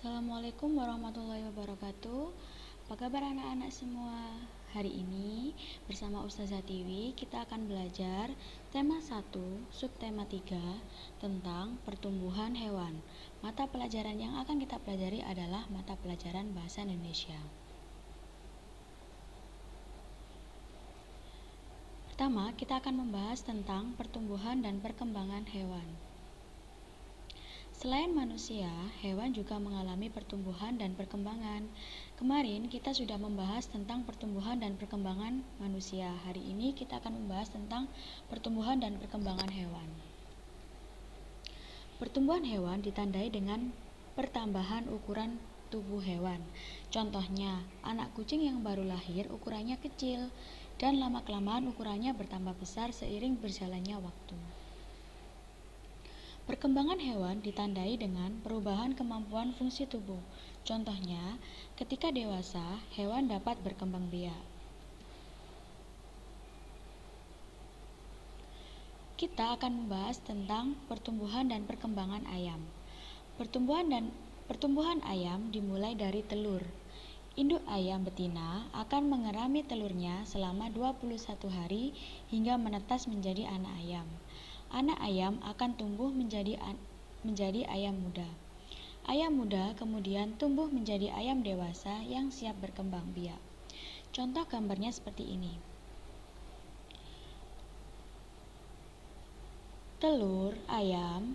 Assalamualaikum warahmatullahi wabarakatuh. Apa kabar anak-anak semua? Hari ini bersama Ustazah Tiwi kita akan belajar tema 1, subtema 3 tentang pertumbuhan hewan. Mata pelajaran yang akan kita pelajari adalah mata pelajaran Bahasa Indonesia. Pertama, kita akan membahas tentang pertumbuhan dan perkembangan hewan. Selain manusia, hewan juga mengalami pertumbuhan dan perkembangan. Kemarin kita sudah membahas tentang pertumbuhan dan perkembangan manusia. Hari ini kita akan membahas tentang pertumbuhan dan perkembangan hewan. Pertumbuhan hewan ditandai dengan pertambahan ukuran tubuh hewan. Contohnya, anak kucing yang baru lahir ukurannya kecil dan lama-kelamaan ukurannya bertambah besar seiring berjalannya waktu. Perkembangan hewan ditandai dengan perubahan kemampuan fungsi tubuh. Contohnya, ketika dewasa, hewan dapat berkembang biak. Kita akan membahas tentang pertumbuhan dan perkembangan ayam. Pertumbuhan ayam dimulai dari telur. Induk ayam betina akan mengerami telurnya selama 21 hari hingga menetas menjadi anak ayam. Anak ayam akan tumbuh menjadi ayam muda. Ayam muda kemudian tumbuh menjadi ayam dewasa yang siap berkembang biak. Contoh gambarnya seperti ini. Telur ayam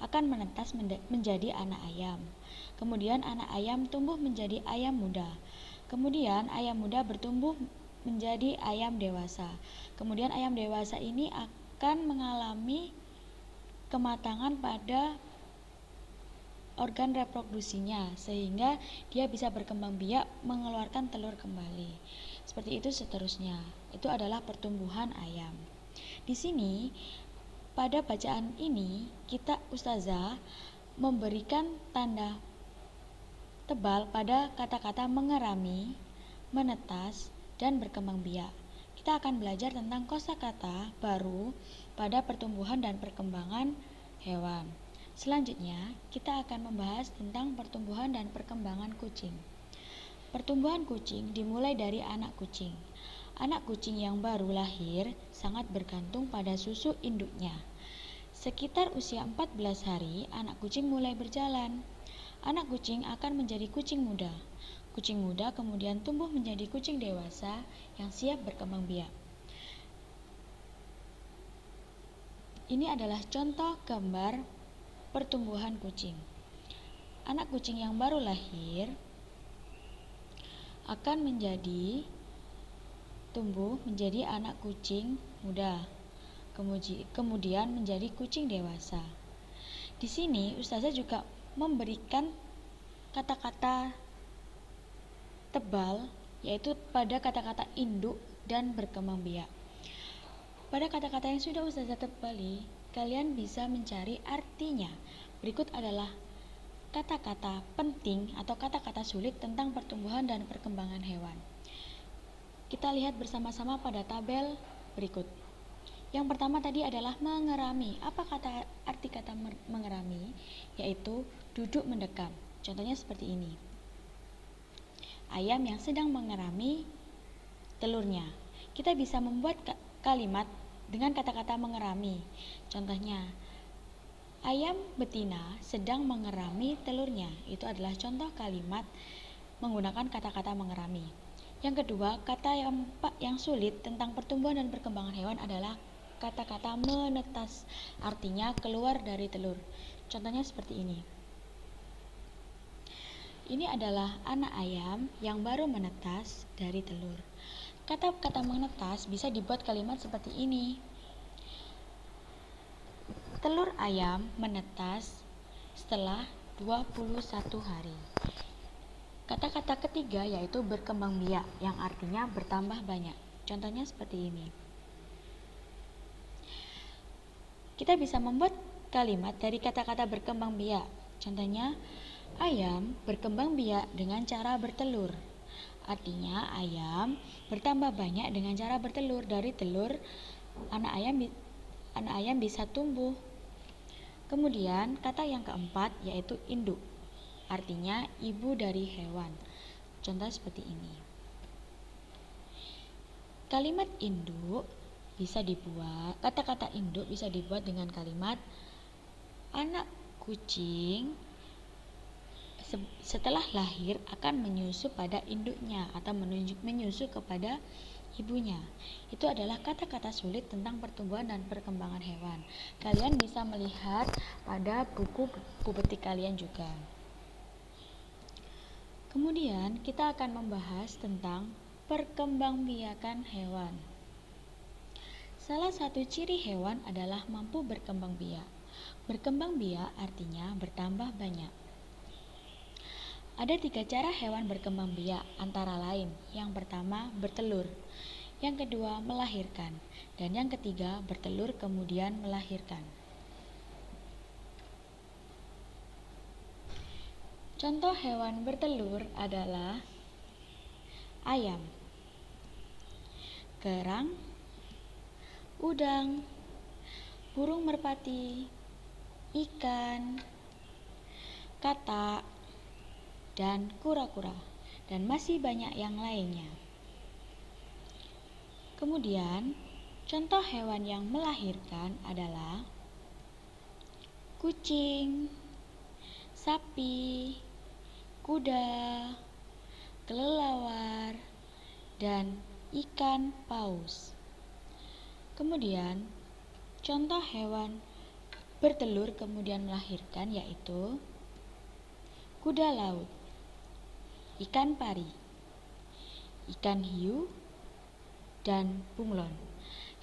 akan menetas menjadi anak ayam. Kemudian anak ayam tumbuh menjadi ayam muda. Kemudian ayam muda bertumbuh menjadi ayam dewasa. Kemudian ayam dewasa ini akan mengalami kematangan pada organ reproduksinya sehingga dia bisa berkembang biak mengeluarkan telur kembali. Seperti itu seterusnya. Itu adalah pertumbuhan ayam. Di sini pada bacaan ini kita ustazah memberikan tanda tebal pada kata-kata mengerami, menetas, dan berkembang biak. Kita akan belajar tentang kosakata baru pada pertumbuhan dan perkembangan hewan. Selanjutnya, kita akan membahas tentang pertumbuhan dan perkembangan kucing. Pertumbuhan kucing dimulai dari anak kucing. Anak kucing yang baru lahir sangat bergantung pada susu induknya. Sekitar usia 14 hari, anak kucing mulai berjalan. Anak kucing akan menjadi kucing muda. Kucing muda kemudian tumbuh menjadi kucing dewasa yang siap berkembang biak. Ini adalah contoh gambar pertumbuhan kucing. Anak kucing yang baru lahir akan tumbuh menjadi anak kucing muda. Kemudian menjadi kucing dewasa. Di sini ustazah juga memberikan kata-kata tebal, yaitu pada kata-kata induk dan berkembang biak. Pada kata-kata yang sudah ustazah tebali, kalian bisa mencari artinya. Berikut adalah kata-kata penting atau kata-kata sulit tentang pertumbuhan dan perkembangan hewan. Kita lihat bersama-sama pada tabel berikut. Yang pertama tadi adalah mengerami. Apa arti kata mengerami? Yaitu duduk mendekam. Contohnya seperti ini. Ayam yang sedang mengerami telurnya. Kita bisa membuat kalimat dengan kata-kata mengerami. Contohnya, ayam betina sedang mengerami telurnya. Itu adalah contoh kalimat menggunakan kata-kata mengerami. Yang kedua, kata yang sulit tentang pertumbuhan dan perkembangan hewan adalah kata-kata menetas. Artinya keluar dari telur. Contohnya seperti ini. Ini adalah anak ayam yang baru menetas dari telur. Kata-kata menetas bisa dibuat kalimat seperti ini. Telur ayam menetas setelah 21 hari. Kata-kata ketiga yaitu berkembang biak yang artinya bertambah banyak. Contohnya seperti ini. Kita bisa membuat kalimat dari kata-kata berkembang biak. Contohnya, ayam berkembang biak dengan cara bertelur. Artinya ayam bertambah banyak dengan cara bertelur. Dari telur anak ayam bisa tumbuh. Kemudian kata yang keempat yaitu induk. artinya ibu dari hewan. Contoh seperti ini. Kalimat induk bisa dibuat, kata-kata induk bisa dibuat dengan kalimat anak kucing setelah lahir akan menyusu pada induknya atau menyusu kepada ibunya. Itu adalah kata-kata sulit tentang pertumbuhan dan perkembangan hewan. Kalian bisa melihat pada buku pubetik kalian juga. Kemudian kita akan membahas tentang perkembangbiakan hewan. Salah satu ciri hewan adalah mampu berkembang biak. Berkembang biak artinya bertambah banyak. Ada 3 cara hewan berkembang biak, antara lain: yang pertama bertelur, yang kedua melahirkan, dan yang ketiga bertelur kemudian melahirkan. Contoh hewan bertelur adalah ayam, kerang, udang, burung merpati, ikan, katak, dan kura-kura, dan masih banyak yang lainnya. Kemudian, contoh hewan yang melahirkan adalah kucing, sapi, kuda, kelelawar, dan ikan paus. Kemudian, contoh hewan bertelur kemudian melahirkan yaitu kuda laut, ikan pari, ikan hiu, dan bunglon.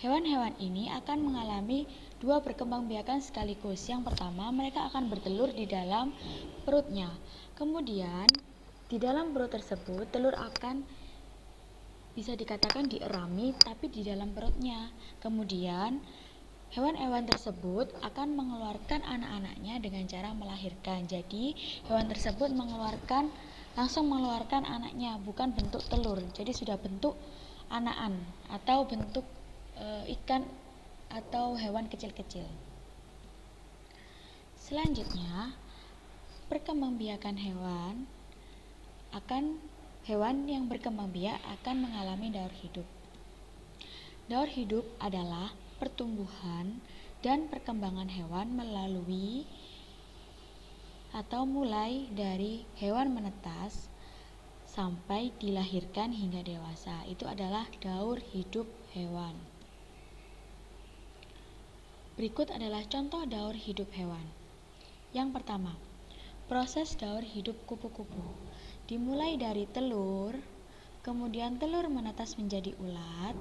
Hewan-hewan ini akan mengalami 2 perkembangbiakan sekaligus. Yang pertama, mereka akan bertelur di dalam perutnya. Kemudian, di dalam perut tersebut, telur akan bisa dikatakan dierami tapi di dalam perutnya. Kemudian hewan-hewan tersebut akan mengeluarkan anak-anaknya dengan cara melahirkan. Jadi hewan tersebut langsung mengeluarkan anaknya, bukan bentuk telur. Jadi sudah bentuk anakan atau bentuk ikan atau hewan kecil-kecil. Selanjutnya, perkembangbiakan hewan yang berkembang biak akan mengalami daur hidup. Daur hidup adalah pertumbuhan dan perkembangan hewan melalui atau mulai dari hewan menetas sampai dilahirkan hingga dewasa. Itu adalah daur hidup hewan. Berikut adalah contoh daur hidup hewan. Yang pertama, proses daur hidup kupu-kupu. Dimulai dari telur, kemudian telur menetas menjadi ulat,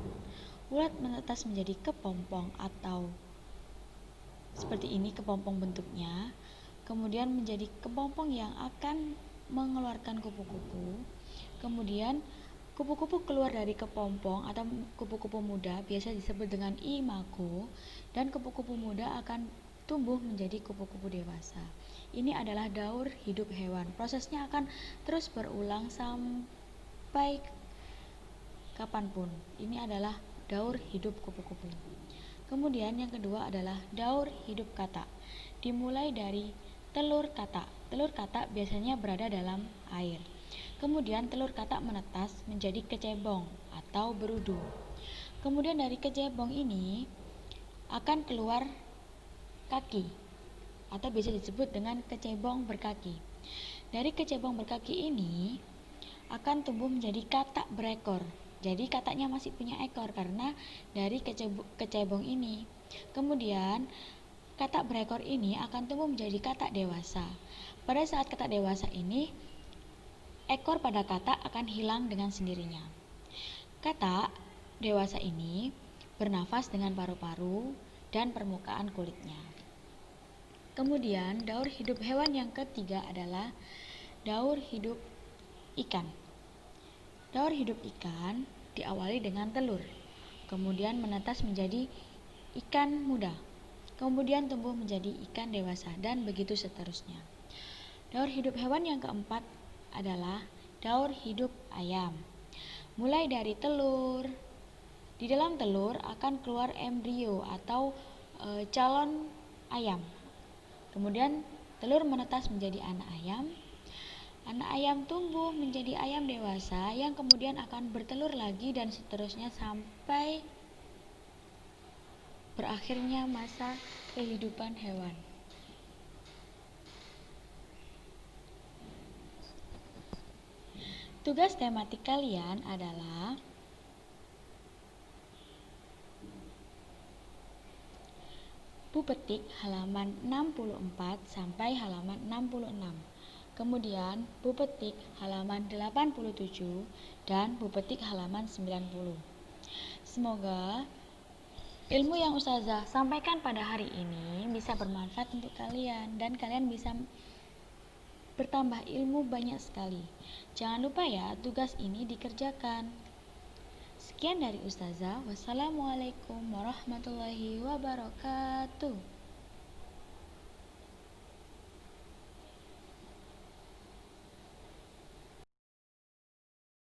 ulat menetas menjadi kepompong atau seperti ini kepompong bentuknya, kemudian menjadi kepompong yang akan mengeluarkan kupu-kupu. Kemudian kupu-kupu keluar dari kepompong atau kupu-kupu muda, biasa disebut dengan imago, dan kupu-kupu muda akan tumbuh menjadi kupu-kupu dewasa. Ini adalah daur hidup hewan. Prosesnya akan terus berulang sampai kapanpun. Ini adalah daur hidup kupu-kupu. Kemudian yang kedua adalah daur hidup katak. Dimulai dari telur katak. Telur katak biasanya berada dalam air. Kemudian telur katak menetas menjadi kecebong atau berudu. Kemudian dari kecebong ini akan keluar kaki atau bisa disebut dengan kecebong berkaki. Dari kecebong berkaki ini akan tumbuh menjadi katak berekor. Jadi kataknya masih punya ekor karena dari kecebong ini. Kemudian katak berekor ini akan tumbuh menjadi katak dewasa. Pada saat katak dewasa ini, ekor pada katak akan hilang dengan sendirinya. Katak dewasa ini bernafas dengan paru-paru dan permukaan kulitnya. Kemudian daur hidup hewan yang ketiga adalah daur hidup ikan. Daur hidup ikan diawali dengan telur, kemudian menetas menjadi ikan muda, kemudian tumbuh menjadi ikan dewasa, dan begitu seterusnya. Daur hidup hewan yang keempat adalah daur hidup ayam. Mulai dari telur, di dalam telur akan keluar embrio atau calon ayam. Kemudian telur menetas menjadi anak ayam, Anak ayam tumbuh menjadi ayam dewasa yang kemudian akan bertelur lagi dan seterusnya sampai berakhirnya masa kehidupan hewan. Tugas tematik kalian adalah Bu Petik halaman 64 sampai halaman 66. Kemudian Bu Petik halaman 87 dan Bu Petik halaman 90. Semoga ilmu yang Ustazah sampaikan pada hari ini bisa bermanfaat untuk kalian dan kalian bisa bertambah ilmu banyak sekali. Jangan lupa ya, tugas ini dikerjakan. Sekian dari Ustazah. Wassalamualaikum warahmatullahi wabarakatuh.